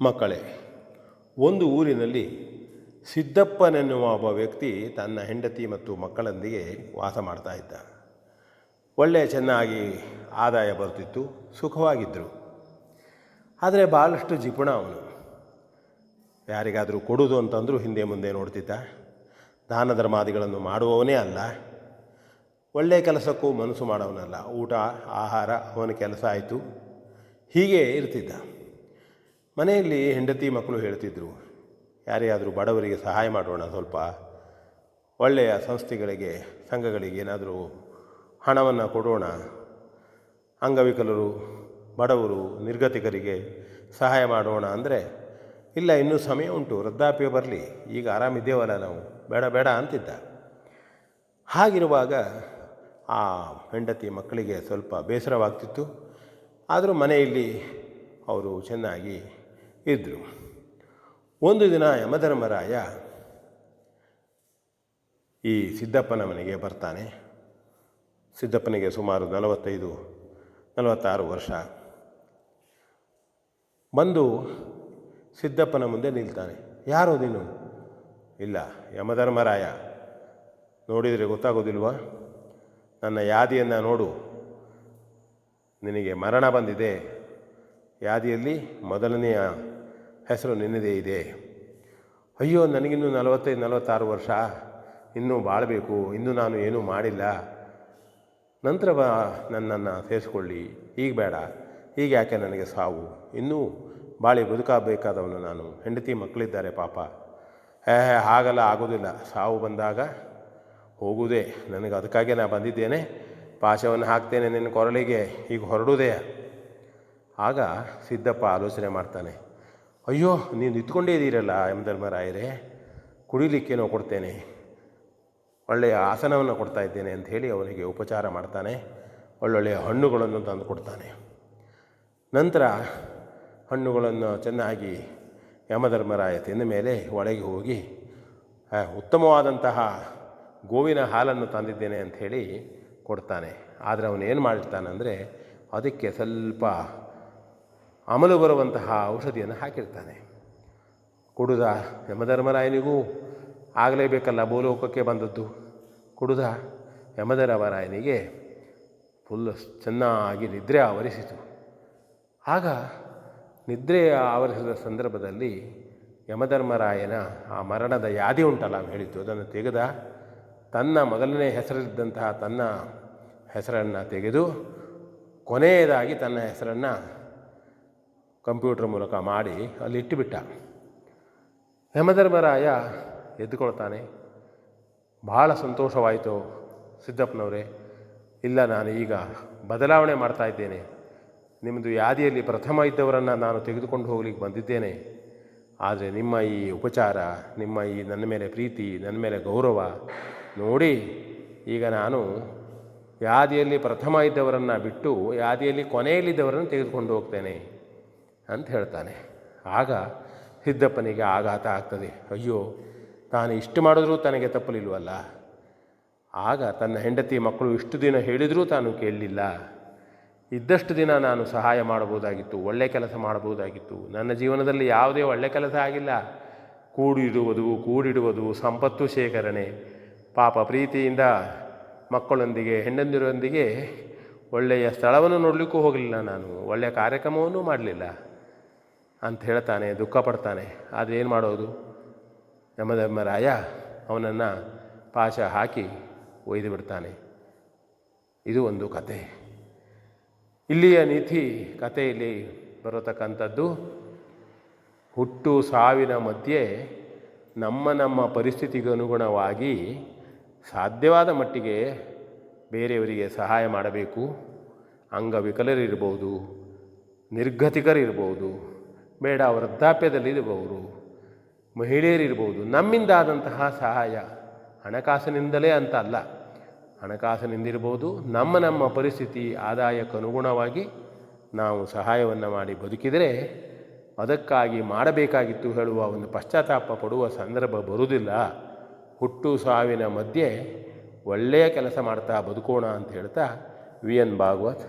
ಮಕ್ಕಳೇ, ಒಂದು ಊರಿನಲ್ಲಿ ಸಿದ್ದಪ್ಪನೆನ್ನುವ ಒಬ್ಬ ವ್ಯಕ್ತಿ ತನ್ನ ಹೆಂಡತಿ ಮತ್ತು ಮಕ್ಕಳೊಂದಿಗೆ ವಾಸ ಮಾಡ್ತಾ ಇದ್ದ. ಒಳ್ಳೆಯ ಚೆನ್ನಾಗಿ ಆದಾಯ ಬರ್ತಿತ್ತು, ಸುಖವಾಗಿದ್ದರು. ಆದರೆ ಭಾಳಷ್ಟು ಜಿಪುಣ ಅವನು. ಯಾರಿಗಾದರೂ ಕೊಡುವುದು ಅಂತಂದರೂ ಹಿಂದೆ ಮುಂದೆ ನೋಡ್ತಿದ್ದ. ದಾನ ಧರ್ಮಾದಿಗಳನ್ನು ಮಾಡುವವನೇ ಅಲ್ಲ, ಒಳ್ಳೆಯ ಕೆಲಸಕ್ಕೂ ಮನಸ್ಸು ಮಾಡೋವನಲ್ಲ. ಊಟ ಆಹಾರ ಅವನ ಕೆಲಸ ಆಯಿತು, ಹೀಗೆ ಇರ್ತಿದ್ದ. ಮನೆಯಲ್ಲಿ ಹೆಂಡತಿ ಮಕ್ಕಳು ಹೇಳ್ತಿದ್ರು, ಯಾರಿಗಾದರೂ ಬಡವರಿಗೆ ಸಹಾಯ ಮಾಡೋಣ, ಸ್ವಲ್ಪ ಒಳ್ಳೆಯ ಸಂಸ್ಥೆಗಳಿಗೆ ಸಂಘಗಳಿಗೆ ಏನಾದರೂ ಹಣವನ್ನು ಕೊಡೋಣ, ಅಂಗವಿಕಲರು ಬಡವರು ನಿರ್ಗತಿಕರಿಗೆ ಸಹಾಯ ಮಾಡೋಣ ಅಂದರೆ, ಇಲ್ಲ ಇನ್ನೂ ಸಮಯ ಉಂಟು, ವೃದ್ಧಾಪ್ಯ ಬರಲಿ, ಈಗ ಆರಾಮಿದ್ದೇವಲ್ಲ ನಾವು, ಬೇಡ ಬೇಡ ಅಂತಿದ್ದ. ಹಾಗಿರುವಾಗ ಆ ಹೆಂಡತಿ ಮಕ್ಕಳಿಗೆ ಸ್ವಲ್ಪ ಬೇಸರವಾಗ್ತಿತ್ತು. ಆದರೂ ಮನೆಯಲ್ಲಿ ಅವರು ಚೆನ್ನಾಗಿ ಇದ್ದರು. ಒಂದು ದಿನ ಯಮಧರ್ಮರಾಯ ಈ ಸಿದ್ದಪ್ಪನ ಮನೆಗೆ ಬರ್ತಾನೆ. ಸಿದ್ದಪ್ಪನಿಗೆ ಸುಮಾರು 45-46 ವರ್ಷ. ಬಂದು ಸಿದ್ದಪ್ಪನ ಮುಂದೆ ನಿಲ್ತಾನೆ. ಯಾರು ನೀನು? ಇಲ್ಲ, ಯಮಧರ್ಮರಾಯ. ನೋಡಿದರೆ ಗೊತ್ತಾಗೋದಿಲ್ವಾ? ನನ್ನ ಯಾದಿಯನ್ನು ನೋಡು, ನಿನಗೆ ಮರಣ ಬಂದಿದೆ. ಯಾದಿಯಲ್ಲಿ ಮೊದಲನೆಯ ಹೆಸರು ನಿನ್ನದೇ ಇದೆ. ಅಯ್ಯೋ, ನನಗಿನ್ನೂ 45-46 ವರ್ಷ, ಇನ್ನೂ ಬಾಳಬೇಕು, ಇನ್ನೂ ನಾನು ಏನೂ ಮಾಡಿಲ್ಲ, ನಂತರ ನನ್ನನ್ನು ಸೇರಿಸ್ಕೊಳ್ಳಿ, ಈಗ ಬೇಡ, ಈಗ ಯಾಕೆ ನನಗೆ ಸಾವು, ಇನ್ನೂ ಬಾಳಿ ಬದುಕಬೇಕಾದವನು ನಾನು, ಹೆಂಡತಿ ಮಕ್ಕಳಿದ್ದಾರೆ ಪಾಪ. ಹಾಗಲ್ಲ, ಆಗೋದಿಲ್ಲ, ಸಾವು ಬಂದಾಗ ಹೋಗುವುದೇ, ನನಗೆ ಅದಕ್ಕಾಗಿ ನಾನು ಬಂದಿದ್ದೇನೆ, ಪಾಶವನ್ನು ಹಾಕ್ತೇನೆ ನಿನ್ನ ಕೊರಳಿಗೆ, ಈಗ ಹೊರಡುವುದೇ. ಆಗ ಸಿದ್ದಪ್ಪ ಆಲೋಚನೆ ಮಾಡ್ತಾನೆ. ಅಯ್ಯೋ, ನೀವು ನಿಂತ್ಕೊಂಡೇ ಇದ್ದೀರಲ್ಲ ಯಮಧರ್ಮರಾಯರೇ, ಕುಡಿಲಿಕ್ಕೇನೋ ಕೊಡ್ತೇನೆ, ಒಳ್ಳೆಯ ಆಸನವನ್ನು ಕೊಡ್ತಾ ಇದ್ದೇನೆ ಅಂತ ಹೇಳಿ ಅವನಿಗೆ ಉಪಚಾರ ಮಾಡ್ತಾನೆ. ಒಳ್ಳೊಳ್ಳೆಯ ಹಣ್ಣುಗಳನ್ನು ತಂದು ಕೊಡ್ತಾನೆ. ನಂತರ ಹಣ್ಣುಗಳನ್ನು ಚೆನ್ನಾಗಿ ಯಮಧರ್ಮರಾಯ ತಿಂದ ಮೇಲೆ ಒಳಗೆ ಹೋಗಿ ಉತ್ತಮವಾದಂತಹ ಗೋವಿನ ಹಾಲನ್ನು ತಂದಿದ್ದೇನೆ ಅಂಥೇಳಿ ಕೊಡ್ತಾನೆ. ಆದರೆ ಅವನೇನು ಮಾಡಿರ್ತಾನಂದರೆ, ಅದಕ್ಕೆ ಸ್ವಲ್ಪ ಅಮಲು ಬರುವಂತಹ ಔಷಧಿಯನ್ನು ಹಾಕಿರ್ತಾನೆ. ಕುಡುದ ಯಮಧರ್ಮರಾಯನಿಗೂ ಆಗಲೇಬೇಕಲ್ಲ, ಭೂಲೋಕಕ್ಕೆ ಬಂದದ್ದು. ಕುಡುದ ಯಮಧರ್ಮರಾಯನಿಗೆ ಫುಲ್ ಚೆನ್ನಾಗಿ ನಿದ್ರೆ ಆವರಿಸಿತು. ಆಗ ನಿದ್ರೆ ಆವರಿಸಿದ ಸಂದರ್ಭದಲ್ಲಿ ಯಮಧರ್ಮರಾಯನ ಆ ಮರಣದ ಯಾದಿ ಉಂಟಲ್ಲ ಹೇಳಿದ್ದು, ಅದನ್ನು ತೆಗೆದ, ತನ್ನ ಮೊದಲನೇ ಹೆಸರಿದ್ದಂತಹ ತನ್ನ ಹೆಸರನ್ನು ತೆಗೆದು ಕೊನೆಯದಾಗಿ ತನ್ನ ಹೆಸರನ್ನು ಕಂಪ್ಯೂಟರ್ ಮೂಲಕ ಮಾಡಿ ಅಲ್ಲಿ ಇಟ್ಟುಬಿಟ್ಟ. ಯಮಧರ್ಮರಾಯ ಎದ್ದುಕೊಳ್ತಾನೆ. ಭಾಳ ಸಂತೋಷವಾಯಿತು ಸಿದ್ದಪ್ಪನವರೇ, ಇಲ್ಲ, ನಾನು ಈಗ ಬದಲಾವಣೆ ಮಾಡ್ತಾ ಇದ್ದೇನೆ, ನಿಮ್ಮದು ಯಾದಿಯಲ್ಲಿ ಪ್ರಥಮ ಇದ್ದವರನ್ನು ನಾನು ತೆಗೆದುಕೊಂಡು ಹೋಗ್ಲಿಕ್ಕೆ ಬಂದಿದ್ದೇನೆ. ಆದರೆ ನಿಮ್ಮ ಈ ಉಪಚಾರ, ನಿಮ್ಮ ಈ ನನ್ನ ಮೇಲೆ ಪ್ರೀತಿ, ನನ್ನ ಮೇಲೆ ಗೌರವ ನೋಡಿ ಈಗ ನಾನು ಯಾದಿಯಲ್ಲಿ ಪ್ರಥಮ ಇದ್ದವರನ್ನು ಬಿಟ್ಟು ಯಾದಿಯಲ್ಲಿ ಕೊನೆಯಲ್ಲಿದ್ದವರನ್ನು ತೆಗೆದುಕೊಂಡು ಹೋಗ್ತೇನೆ ಅಂತ ಹೇಳ್ತಾನೆ. ಆಗ ಸಿದ್ದಪ್ಪನಿಗೆ ಆಘಾತ ಆಗ್ತದೆ. ಅಯ್ಯೋ, ತಾನು ಇಷ್ಟು ಮಾಡಿದ್ರೂ ತನಗೆ ತಪ್ಪಲಿಲ್ವಲ್ಲ. ಆಗ ತನ್ನ ಹೆಂಡತಿ ಮಕ್ಕಳು ಇಷ್ಟು ದಿನ ಹೇಳಿದರೂ ತಾನು ಕೇಳಲಿಲ್ಲ. ಇದ್ದಷ್ಟು ದಿನ ನಾನು ಸಹಾಯ ಮಾಡಬಹುದಾಗಿತ್ತು, ಒಳ್ಳೆಯ ಕೆಲಸ ಮಾಡಬಹುದಾಗಿತ್ತು. ನನ್ನ ಜೀವನದಲ್ಲಿ ಯಾವುದೇ ಒಳ್ಳೆಯ ಕೆಲಸ ಆಗಿಲ್ಲ. ಕೂಡಿಡುವುದು, ಸಂಪತ್ತು ಶೇಖರಣೆ, ಪಾಪ ಪ್ರೀತಿಯಿಂದ ಮಕ್ಕಳೊಂದಿಗೆ ಹೆಂಡಂದಿರೊಂದಿಗೆ ಒಳ್ಳೆಯ ಸ್ಥಳವನ್ನು ನೋಡಲಿಕ್ಕೂ ಹೋಗಲಿಲ್ಲ, ನಾನು ಒಳ್ಳೆಯ ಕಾರ್ಯಕ್ರಮವನ್ನೂ ಮಾಡಲಿಲ್ಲ ಅಂತ ಹೇಳ್ತಾನೆ, ದುಃಖ ಪಡ್ತಾನೆ. ಆದರೆ ಏನು ಮಾಡೋದು? ಯಮಧರ್ಮರಾಯ ಅವನನ್ನು ಪಾಶ ಹಾಕಿ ಒಯ್ದು ಬಿಡ್ತಾನೆ. ಇದು ಒಂದು ಕತೆ. ಇಲ್ಲಿಯ ನೀತಿ ಕಥೆಯಲ್ಲಿ ಬರತಕ್ಕಂಥದ್ದು, ಹುಟ್ಟು ಸಾವಿನ ಮಧ್ಯೆ ನಮ್ಮ ಪರಿಸ್ಥಿತಿಗೆ ಅನುಗುಣವಾಗಿ ಸಾಧ್ಯವಾದ ಮಟ್ಟಿಗೆ ಬೇರೆಯವರಿಗೆ ಸಹಾಯ ಮಾಡಬೇಕು. ಅಂಗವಿಕಲರಿರ್ಬೋದು, ನಿರ್ಗತಿಕರಿರ್ಬೋದು, ಬೇಡ ವೃದ್ಧಾಪ್ಯದಲ್ಲಿರಬಹುದು, ಮಹಿಳೆಯರಿರ್ಬೋದು, ನಮ್ಮಿಂದಾದಂತಹ ಸಹಾಯ ಹಣಕಾಸಿನಿಂದಲೇ ಅಂತ ಅಲ್ಲ, ಹಣಕಾಸಿನಿಂದಿರ್ಬೋದು, ನಮ್ಮ ಪರಿಸ್ಥಿತಿ ಆದಾಯಕ್ಕನುಗುಣವಾಗಿ ನಾವು ಸಹಾಯವನ್ನು ಮಾಡಿ ಬದುಕಿದರೆ ಅದಕ್ಕಾಗಿ ಮಾಡಬೇಕಾಗಿತ್ತು ಹೇಳುವ ಒಂದು ಪಶ್ಚಾತ್ತಾಪ ಪಡುವ ಸಂದರ್ಭ ಬರುವುದಿಲ್ಲ. ಹುಟ್ಟು ಸಾವಿನ ಮಧ್ಯೆ ಒಳ್ಳೆಯ ಕೆಲಸ ಮಾಡ್ತಾ ಬದುಕೋಣ ಅಂತ ಹೇಳ್ತಾ ವಿ ಎನ್ ಭಾಗವತ್